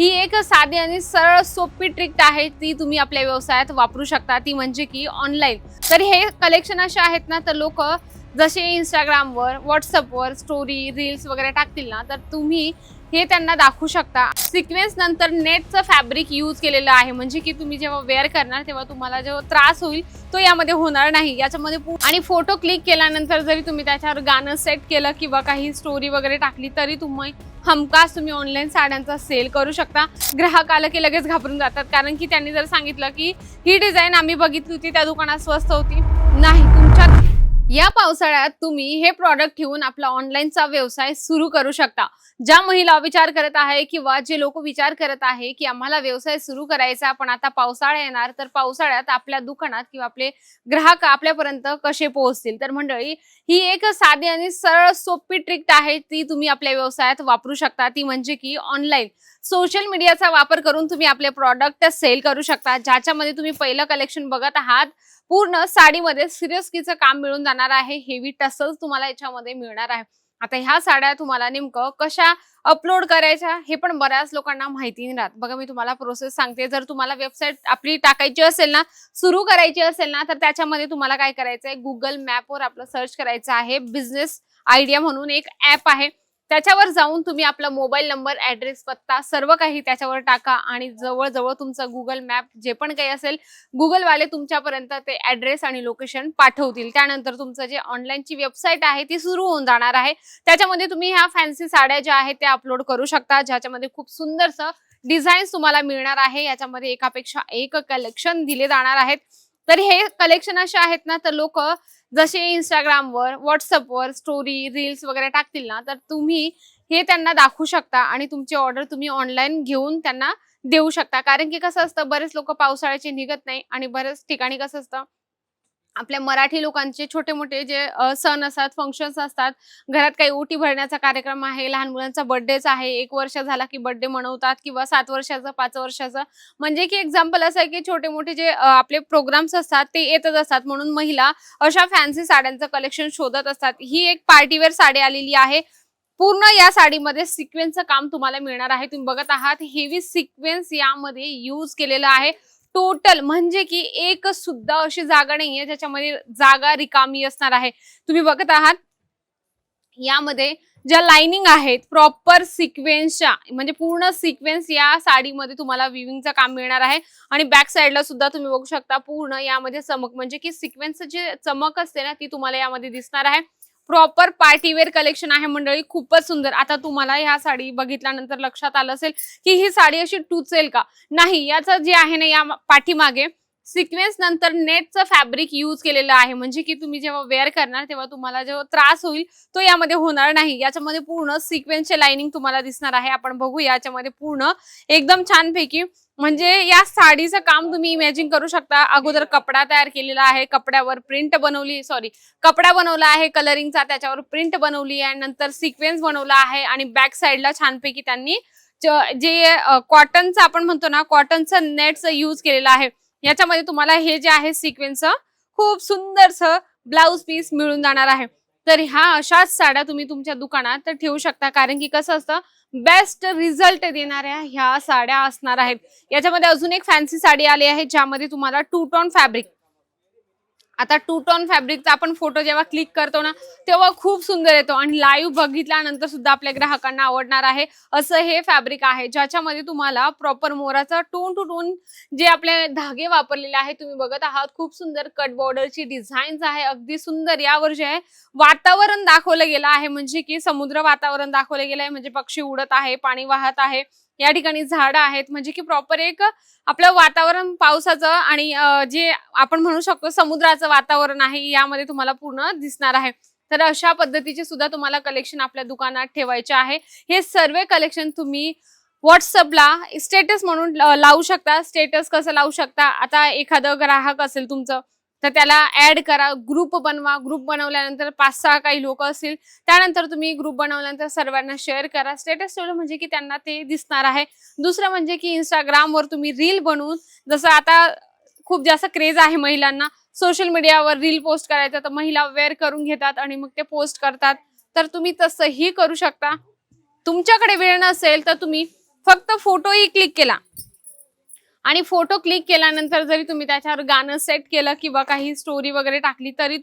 ही एक साधी आणि सरळ सोपी ट्रिक आहे ती तुम्ही आपल्या व्यवसायात वापरू शकता, ती म्हणजे की ऑनलाईन. तर हे कलेक्शन असे आहेत ना, तर लोक जसे इंस्टाग्रामवर, व्हॉट्सअपवर स्टोरी, रील्स वगैरे टाकतील ना, तर तुम्ही हे त्यांना दाखवू शकता. सिक्वेन्स नंतर नेटचं फॅब्रिक यूज केलेलं आहे, म्हणजे की तुम्ही जेव्हा वेअर करणार तेव्हा तुम्हाला जो त्रास होईल तो यामध्ये होणार नाही. याच्यामध्ये आणि फोटो क्लिक केल्यानंतर जरी तुम्ही त्याच्यावर गाणं सेट केलं किंवा काही स्टोरी वगैरे टाकली तरी हमखास तुम्ही ऑनलाईन साड्यांचा सेल करू शकता. ग्राहक आलं की लगेच घाबरून जातात, कारण की त्यांनी जर सांगितलं की ही डिझाईन आम्ही बघितली होती, त्या दुकानात स्वस्त होती. नाही, तुमच्या या पावसाळ्यात तुम्ही हे प्रॉडक्ट घेऊन आपला ऑनलाईनचा व्यवसाय सुरू करू शकता. ज्या महिला विचार करत आहे किंवा जे लोक विचार करत आहे की आम्हाला व्यवसाय सुरू करायचा, पण आता पावसाळा येणार, तर पावसाळ्यात आपल्या दुकानात किंवा आपले ग्राहक आपल्यापर्यंत कसे पोहोचतील, तर मंडळी ही एक साधी आणि सरळ सोपी ट्रिक आहे ती तुम्ही आपल्या व्यवसायात वापरू शकता, ती म्हणजे की ऑनलाईन सोशल मीडियाचा वापर करून तुम्ही आपले प्रॉडक्ट सेल करू शकता. ज्याच्यामध्ये तुम्ही पहिलं कलेक्शन बघत आहात, पूर्ण साडीमध्ये सिरियसकीचं काम मिळून जाणार आहे. हेवी टसल्स तुम्हाला याच्यामध्ये मिळणार आहे. आता ह्या साड्या तुम्हाला नेमकं कशा अपलोड करायच्या हे पण बऱ्याच लोकांना माहिती नाही राहत. बघा, मी तुम्हाला प्रोसेस सांगते. जर तुम्हाला वेबसाईट आपली टाकायची असेल ना, सुरू करायची असेल ना, तर त्याच्यामध्ये तुम्हाला काय करायचंय, गुगल मॅपवर आपलं सर्च करायचं आहे. बिझनेस आयडिया म्हणून एक ऍप आहे, त्याच्यावर जाऊन तुम्ही आपला मोबाईल नंबर, ऍड्रेस, पत्ता सर्व काही त्याच्यावर टाका आणि जवळजवळ तुमचं गुगल मॅप जे पण काही असेल, गुगलवाले तुमच्यापर्यंत ते ऍड्रेस आणि लोकेशन पाठवतील. त्यानंतर तुमचं जे ऑनलाईनची वेबसाईट आहे ती सुरू होऊन जाणार आहे. त्याच्यामध्ये तुम्ही ह्या फॅन्सी साड्या ज्या आहेत त्या अपलोड करू शकता, ज्याच्यामध्ये खूप सुंदरसं डिझाईन्स तुम्हाला मिळणार आहे. याच्यामध्ये एकापेक्षा एक कलेक्शन दिले जाणार आहेत. तर हे कलेक्शन असे आहेत ना, तर लोक जसे इंस्टाग्रामवर, व्हॉट्सअपवर स्टोरी, रील्स वगैरे टाकतील ना, तर तुम्ही हे त्यांना दाखवू शकता आणि तुमची ऑर्डर तुम्ही ऑनलाईन घेऊन त्यांना देऊ शकता. कारण की कसं असतं, बरेच लोक पावसाळ्याचे निघत नाही आणि बरेच ठिकाणी कसं असतं, आपल्या मराठी लोकांचे छोटे-मोठे जे सण असतात, फंक्शन्स असतात, घरात काही ओटी भरण्याचा कार्यक्रम आहे, लहान मुलांचा बर्थडेच आहे, 1 वर्ष झाला की बर्थडे मनवतात किंवा 7 वर्षाचा, 5 वर्षाचा, म्हणजे की एक्झाम्पल असं आहे की छोटे-मोठे जे आपले प्रोग्राम्स असतात ते येतच असतात. म्हणून महिला अशा फॅन्सी साड्यांचं कलेक्शन शोधत असतात. ही एक पार्टीवेअर साडी आलेली आहे. पूर्ण या साडीमध्ये सिक्वेन्सचं काम तुम्हाला मिळणार आहे. तुम्ही बघत आहात, हेवी सिक्वेन्स यामध्ये यूज केलेला आहे. टोटल म्हणजे की एक सुद्धा अशी जागा नाहीये ज्याच्यामध्ये जागा रिकामी असणार आहे. तुम्ही बघत आहात, यामध्ये ज्या लाइनिंग आहेत प्रॉपर सिक्वेन्सच्या, म्हणजे पूर्ण सिक्वेन्स या साडीमध्ये तुम्हाला विविंगचं काम मिळणार आहे. आणि बॅक साइडला सुद्धा तुम्ही बघू शकता, पूर्ण यामध्ये चमक, म्हणजे की सिक्वेन्सची जी चमक असते ना, ती तुम्हाला यामध्ये दिसणार आहे. प्रॉपर पार्टीवेअर कलेक्शन आहे मंडळी, खूपच सुंदर. आता तुम्हाला ह्या साडी बघितल्यानंतर लक्षात आलं असेल की ही साडी अशी टुचेल का? नाही, याचं जे आहे ना, या पाठीमागे सिक्वेन्स नंतर नेटचं फॅब्रिक यूज केलेलं आहे, म्हणजे की तुम्ही जेव्हा वेअर करणार तेव्हा तुम्हाला जो त्रास होईल तो यामध्ये होणार नाही. याच्यामध्ये पूर्ण सिक्वेन्सचे लाइनिंग तुम्हाला दिसणार आहे. आपण बघू याच्यामध्ये पूर्ण एकदम छानपैकी, म्हणजे या साडीचं काम तुम्ही इमॅजिन करू शकता. अगोदर कपडा तयार केलेला आहे, कपड्यावर प्रिंट बनवली, कपडा बनवला आहे कलरिंगचा, त्याच्यावर प्रिंट बनवली आहे, नंतर सिक्वेन्स बनवला आहे आणि बॅक साइडला छानपैकी त्यांनी जे कॉटनचं आपण म्हणतो ना, कॉटनचं नेटचं यूज केलेलं आहे. याच्यामध्ये तुम्हाला हे जे आहे सिक्वेन्सचं खूप सुंदरसं ब्लाउज पीस मिळून जाणार आहे. तर ह्या अशाच साड्या तुम्ही तुमच्या दुकानात ठेवू शकता, कारण की कसं असतं, बेस्ट रिझल्ट देणाऱ्या ह्या साड्या असणार आहेत. याच्यामध्ये अजून एक फॅन्सी साडी आली आहे, ज्यामध्ये तुम्हाला 2 टोन फॅब्रिक, आता 2 टोन फॅब्रिकचा आपण फोटो जेव्हा क्लिक करतो ना, तेव्हा खूप सुंदर येतो आणि लाईव्ह बघितल्यानंतर सुद्धा आपल्या ग्राहकांना आवडणार आहे. असं हे फॅब्रिक आहे, ज्याच्यामध्ये तुम्हाला प्रॉपर मोराचा टोन टू टोन जे आपले धागे वापरलेले आहेत तुम्ही बघत आहात. खूप सुंदर कट बॉर्डरची डिझाईन्स आहे, अगदी सुंदर. यावर जे आहे वातावरण दाखवलं गेलं आहे, म्हणजे की समुद्र वातावरण दाखवलं गेलं आहे, म्हणजे पक्षी उडत आहे, पाणी वाहत आहे, या ठिकाणी झाडं आहेत, म्हणजे की प्रॉपर एक आपलं वातावरण पावसाचं आणि जे आपण म्हणू शकतो समुद्राचं वातावरण आहे, यामध्ये तुम्हाला पूर्ण दिसणार आहे. तर अशा पद्धतीचे सुद्धा तुम्हाला कलेक्शन आपल्या दुकानात ठेवायचे आहे. हे सर्व कलेक्शन तुम्ही व्हॉट्सअपला स्टेटस म्हणून लावू शकता. स्टेटस कसं लावू शकता, आता एखादं ग्राहक असेल तुमचं, तर त्याला ऍड करा, ग्रुप बनवा. ग्रुप बनवल्यानंतर 5-6 काही लोक असतील, त्यानंतर तुम्ही ग्रुप बनवल्यानंतर सर्वांना शेअर करा. स्टेटस ठेवलं म्हणजे की त्यांना ते दिसणार आहे. दुसरं म्हणजे की इंस्टाग्रामवर तुम्ही रील बनवून, जसं आता खूप जास्त क्रेज आहे महिलांना सोशल मीडियावर रील पोस्ट करायचं, तर महिला वेअर करून घेतात आणि मग ते पोस्ट करतात. तर तुम्ही तसंही करू शकता. तुमच्याकडे वेळ नसेल तर तुम्ही फक्त फोटोही क्लिक केला आणि फोटो क्लिक केल्यानंतर जरी तुम्ही त्याच्यावर गाणं सेट केलं किंवा काही स्टोरी वगैरे टाकली तरी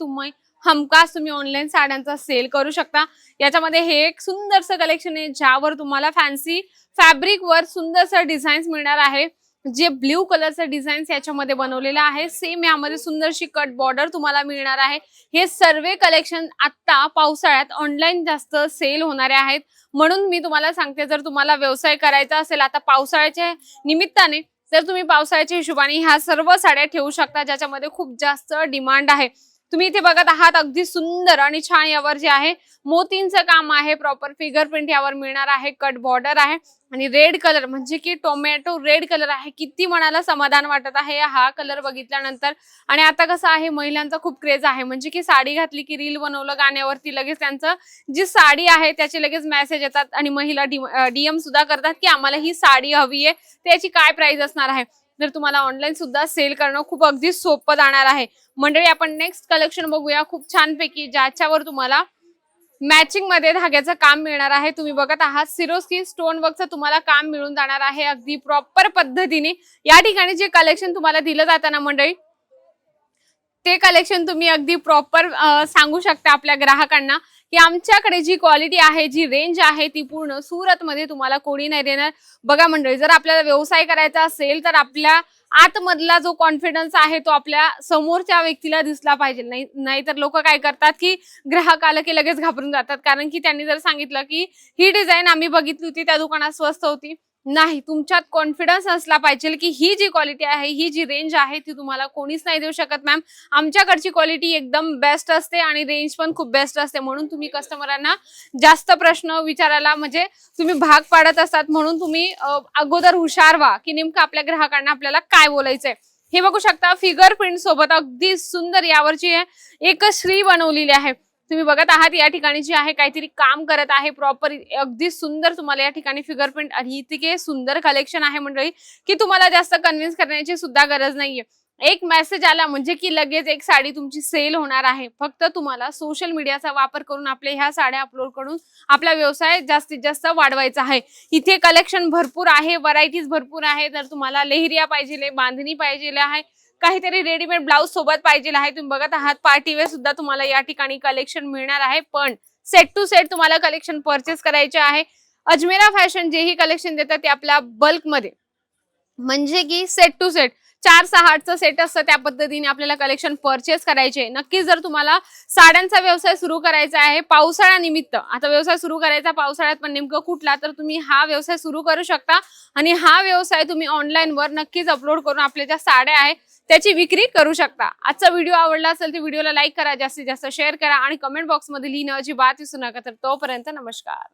हमखास तुम्ही ऑनलाईन साड्यांचा सेल करू शकता। याच्यामध्ये हे एक सुंदरसं कलेक्शन आहे ज्यावर तुम्हाला फॅन्सी फॅब्रिक वर सुंदरसं डिझाईन्स मिळणार आहे। जे ब्ल्यू कलरचं डिझाईन्स याच्यामध्ये बनवलेलं आहे। सेम यामध्ये सुंदरशी कट बॉर्डर तुम्हाला मिळणार आहे। हे सर्व कलेक्शन आता पावसाळ्यात ऑनलाईन जास्त सेल होणारे आहेत, म्हणून मी तुम्हाला सांगते जर तुम्हाला व्यवसाय करायचा असेल आता पावसाळ्याच्या निमित्ताने तर तुम्ही पावसाळ्याच्या हिशोबाने ह्या सर्व साड्या ठेवू शकता ज्याच्यामध्ये खूप जास्त डिमांड आहे। तुम्ही इथे बघत आहात अगदी सुंदर आणि छान यावर जे आहे मोतींचं काम आहे, प्रॉपर फिगर प्रिंट यावर मिळणार आहे, कट बॉर्डर आहे आणि रेड कलर म्हणजे की टोमॅटो रेड कलर आहे। किती मनाला समाधान वाटत आहे हा कलर बघितल्यानंतर। आणि आता कसं आहे महिलांचा खूप क्रेज आहे, म्हणजे की साडी घातली की रील बनवलं गाण्यावरती लगेच त्यांचं जी साडी आहे त्याचे लगेच मेसेज येतात आणि महिला डीएम सुद्धा करतात की आम्हाला ही साडी हवी आहे, त्याची काय प्राइस असणार आहे। तर तुम्हाला ऑनलाईन सुद्धा सेल करणं खूप अगदी सोपं जाणार आहे। मंडळी आपण नेक्स्ट कलेक्शन बघूया खूप छान पैकी, ज्याच्यावर तुम्हाला मॅचिंग मध्ये धाग्याचं काम मिळणार आहे। तुम्ही बघत आहात सिरोस्की स्टोन वर्कचं तुम्हाला काम मिळून जाणार आहे अगदी प्रॉपर पद्धतीने। या ठिकाणी जे कलेक्शन तुम्हाला दिलं जातं ना मंडळी ते कलेक्शन तुम्ही अगदी प्रॉपर सांगू शकता आपल्या ग्राहकांना की आमच्याकडे जी क्वालिटी आहे जी रेंज आहे ती पूर्ण सुरत मध्ये तुम्हाला कोणी नाही देणार। बघा मंडळी जर आपल्याला व्यवसाय करायचा असेल तर आपल्या आतमधला जो कॉन्फिडन्स आहे तो आपल्या समोरच्या व्यक्तीला दिसला पाहिजे। नाहीतर लोक काय करतात की ग्राहक आलं की लगेच घाबरून जातात, कारण की त्यांनी जर सांगितलं की ही डिझाईन आम्ही बघितली होती त्या दुकानात स्वस्त होती, नाही तुमच्यात कॉन्फिडन्स असला पाहिजे की ही जी क्वालिटी आहे ही जी रेंज आहे ती तुम्हाला कोणीच नाही देऊ शकत मॅम। आमच्याकडची क्वालिटी एकदम बेस्ट असते आणि रेंज पण खूप बेस्ट असते, म्हणून तुम्ही कस्टमरांना जास्त प्रश्न विचारायला म्हणजे तुम्ही भाग पाडत असतात, म्हणून तुम्ही अगोदर हुशार व्हा की नेमकं आपल्या ग्राहकांना आपल्याला काय बोलायचंय। हे बघू शकता फिगर प्रिंट सोबत अगदी सुंदर यावरची एक श्री बनवलेली आहे। तुम्ही बघत आहात या ठिकाणी जी आहे काहीतरी काम करत आहे प्रॉपर, अगदी सुंदर तुम्हाला या ठिकाणी फिगर प्रिंट आणि इतके सुंदर कलेक्शन आहे मंडळी की तुम्हाला जास्त कन्व्हिन्स करण्याची सुद्धा गरज नाहीये। एक मेसेज आला म्हणजे की लगेच एक साडी तुमची सेल होणार आहे। फक्त तुम्हाला सोशल मीडियाचा वापर करून आपल्या ह्या साड्या अपलोड करून आपला व्यवसाय जास्तीत जास्त वाढवायचा आहे। इथे कलेक्शन भरपूर आहे, व्हरायटीज भरपूर आहे। जर तुम्हाला लेहरिया पाहिजे, बांधणी पाहिजे आहे, काहीतरी रेडीमेड ब्लाउज सोबत पाहिजे आहे, तुम्ही बघत आहात पार्टीवेअर सुद्धा तुम्हाला या ठिकाणी कलेक्शन मिळणार आहे। पण सेट टू सेट तुम्हाला कलेक्शन परचेस करायचे आहे। अजमेरा फॅशन जेही कलेक्शन देतात ते आपल्या बल्क मध्ये म्हणजे की सेट टू सेट 4-6-8चं सेट असतं त्या पद्धतीने आपल्याला कलेक्शन परचेस करायचे। नक्कीच जर तुम्हाला साड्यांचा व्यवसाय सुरू करायचा आहे पावसाळ्यानिमित्त, आता व्यवसाय सुरू करायचा पावसाळ्यात पण नेमकं कुठला, तर तुम्ही हा व्यवसाय सुरू करू शकता आणि हा व्यवसाय तुम्ही ऑनलाईन वर नक्कीच अपलोड करून आपल्या ज्या साड्या आहे त्याची विक्री करू शकता। आजचा व्हिडिओ आवडला असेल तर व्हिडिओला लाईक करा, जास्तीत जास्त शेअर करा आणि कमेंट बॉक्स मध्ये लिहिणं अजिबात विसरू नका। तर तोपर्यंत नमस्कार।